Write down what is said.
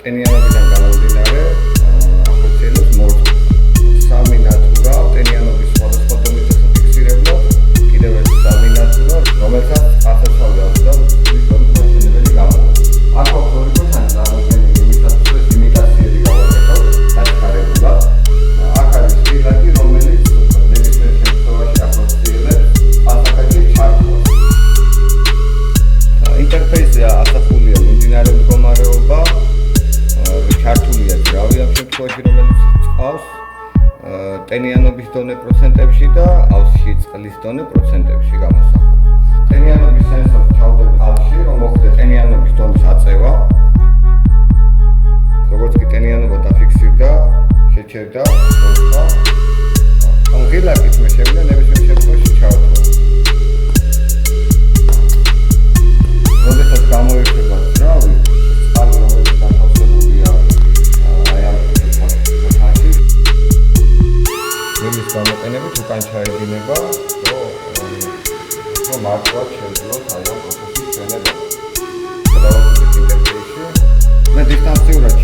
ტენიანობიდან გამომდინარე ახორციელებს მორწყვის. 3 ნათურა ტენიანობის სხვადასხვა დონის დასაფიქსირებლად, კიდევ ერთი 3 ნათურა, რომელსაც ასაცავი აქვს და ნაჩვენებელი გამოვა. აქ ოქროთანი წარმოქმნილი იმისათვის, რომ იმიტაციები გავაკეთოთ დახმარებულად. აქ არის ღილაკი, რომელიც ნებისმიერ შემთხვევაში ახორციელებს ასაკაში ჩართვას. ინტერფეისზე ასახულია მიმდინარე მდგომარეობა, ჩართულია ძრავი ამ შემთხვევაში, რომელიც წყავს ტენიანობის დონე პროცენტებში და ავსში წყლის დონე პროცენტებში გამოსახულება. ტენიანობის სენსორს ჩავდებით ავსში, რომ მოხდეს ტენიანობის დონის აწევა. როგორც კი ტენიანობა დაფიქსირდა, შეჩერდა მოხდა. ამ ღილაკის მე შევიდა ნებისმიერ შემთხვევაში ჩავთვალ. როდესაც გამოირჩევა ძრავი, წყალი რომელიც მოთავსებულია აი ამ ფასში, იმის გამოყენებით უკან ჩაედინება, რომ მართვის შეძლოს აი ამ პროცესის წინააღმდეგ. გადავაკეთეთ ინტერფეისში. მე დისტანციურად